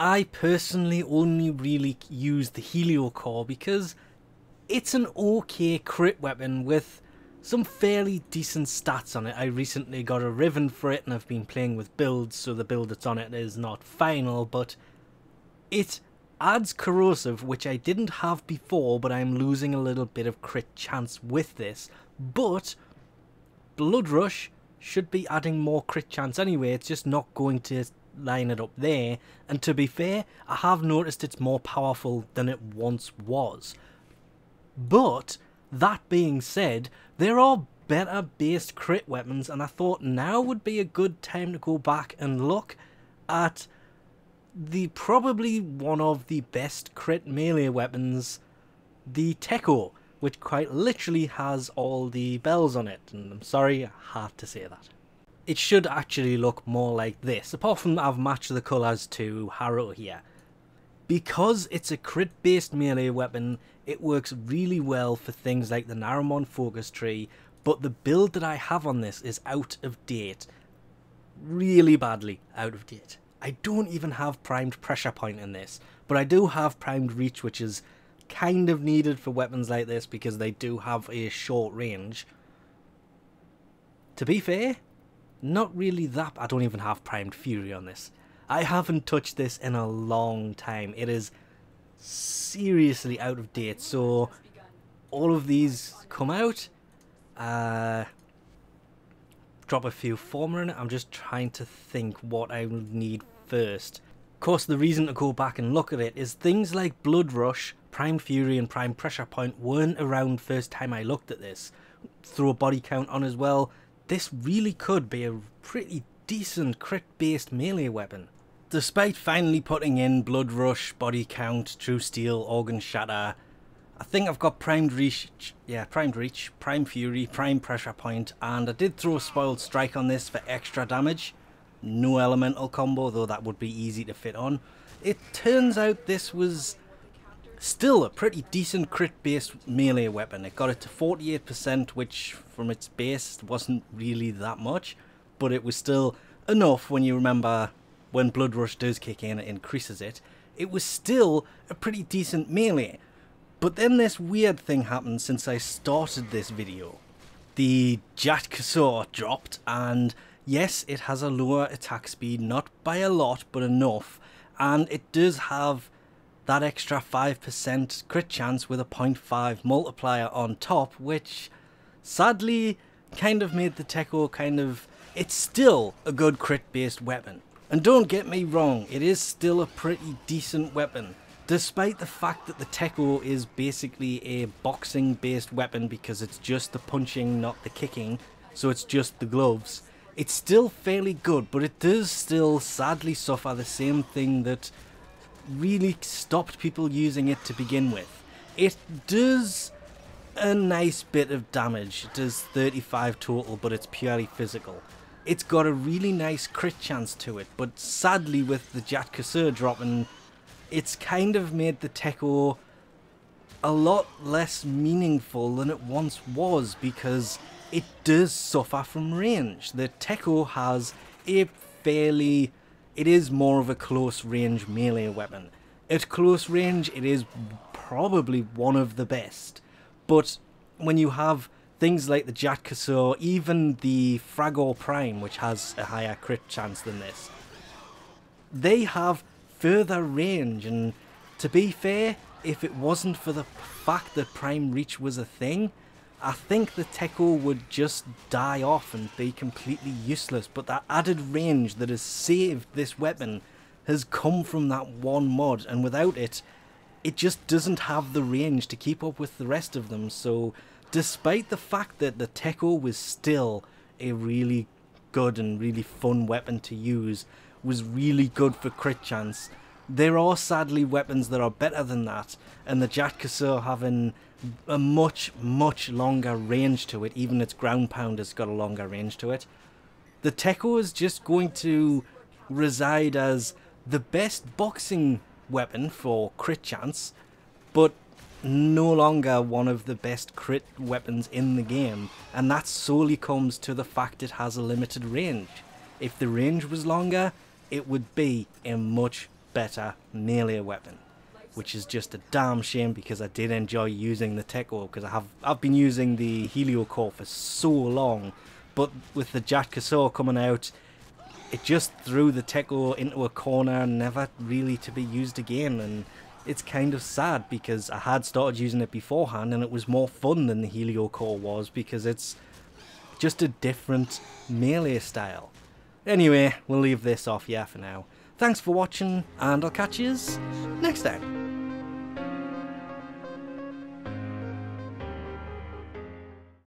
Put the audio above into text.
I personally only really use the Helio Core because it's an okay crit weapon with some fairly decent stats on it. I recently got a Riven for it and I've been playing with builds, so the build that's on it is not final, but it adds corrosive, which I didn't have before, but I'm losing a little bit of crit chance with this. But Blood Rush should be adding more crit chance anyway, it's just not going to line it up there. And to be fair, I have noticed it's more powerful than it once was. But that being said, there are better based crit weapons, and I thought now would be a good time to go back and look at the probably one of the best crit melee weapons, the Tekko, which quite literally has all the bells on it, and I'm sorry I had to say that. It should actually look more like this, apart from I've matched the colours to Harrow here. Because it's a crit based melee weapon, it works really well for things like the Naramon focus tree, but the build that I have on this is out of date. Really badly out of date. I don't even have primed pressure point in this, but I do have primed reach, which is kind of needed for weapons like this because they do have a short range. To be fair, not really that. I don't even have primed fury on this. I haven't touched this in a long time. It is seriously out of date, so all of these come out. Drop a few former in it. I'm just trying to think what I will need first. Of course, the reason to go back and look at it is things like Blood Rush, Prime Fury and Prime Pressure Point weren't around first time I looked at this. Throw a body count on as well. This really could be a pretty decent crit based melee weapon. Despite finally putting in Blood Rush, Body Count, True Steel, Organ Shatter, I think I've got Primed Reach, Prime Fury, Prime Pressure Point, and I did throw Spoiled Strike on this for extra damage. No elemental combo, though that would be easy to fit on. It turns out this was still a pretty decent crit based melee weapon. It got it to 48%, which from its base wasn't really that much, but it was still enough when you remember when Blood Rush does kick in, it increases it. It was still a pretty decent melee. But then this weird thing happened since I started this video. The Jatkasor dropped, and yes, it has a lower attack speed, not by a lot, but enough. And it does have that extra 5% crit chance with a 0.5 multiplier on top, which sadly kind of made the Tekko it's still a good crit based weapon. And don't get me wrong, it is still a pretty decent weapon. Despite the fact that the Tekko is basically a boxing based weapon because it's just the punching, not the kicking, so it's just the gloves. It's still fairly good, but it does still sadly suffer the same thing that really stopped people using it to begin with. It does a nice bit of damage. It does 35 total, but it's purely physical. It's got a really nice crit chance to it, but sadly with the Jatkasor dropping, it's kind of made the Tekko a lot less meaningful than it once was because it does suffer from range. The Tekko has a fairly... it is more of a close range melee weapon. At close range, it is probably one of the best. But when you have things like the Jatkasor, even the Fragor Prime, which has a higher crit chance than this, they have further range. And to be fair, if it wasn't for the fact that Prime Reach was a thing, I think the Tekko would just die off and be completely useless. But that added range that has saved this weapon has come from that one mod, and without it, it just doesn't have the range to keep up with the rest of them. So despite the fact that the Tekko was still a really good and really fun weapon to use, was really good for crit chance, there are sadly weapons that are better than that, and the Jatkasor having a much longer range to it, even its ground pound has got a longer range to it. The Tekko is just going to reside as the best boxing weapon for crit chance, but no longer one of the best crit weapons in the game, and that solely comes to the fact it has a limited range. If the range was longer, it would be a much better melee weapon, which is just a damn shame because I did enjoy using the Tekko, because I've been using the Helio Core for so long, but with the Jatkasaur coming out, it just threw the Tekko into a corner, never really to be used again, and it's kind of sad because I had started using it beforehand and it was more fun than the Helio Core was, because it's just a different melee style. Anyway, we'll leave this off here for now. Thanks for watching, and I'll catch you next time.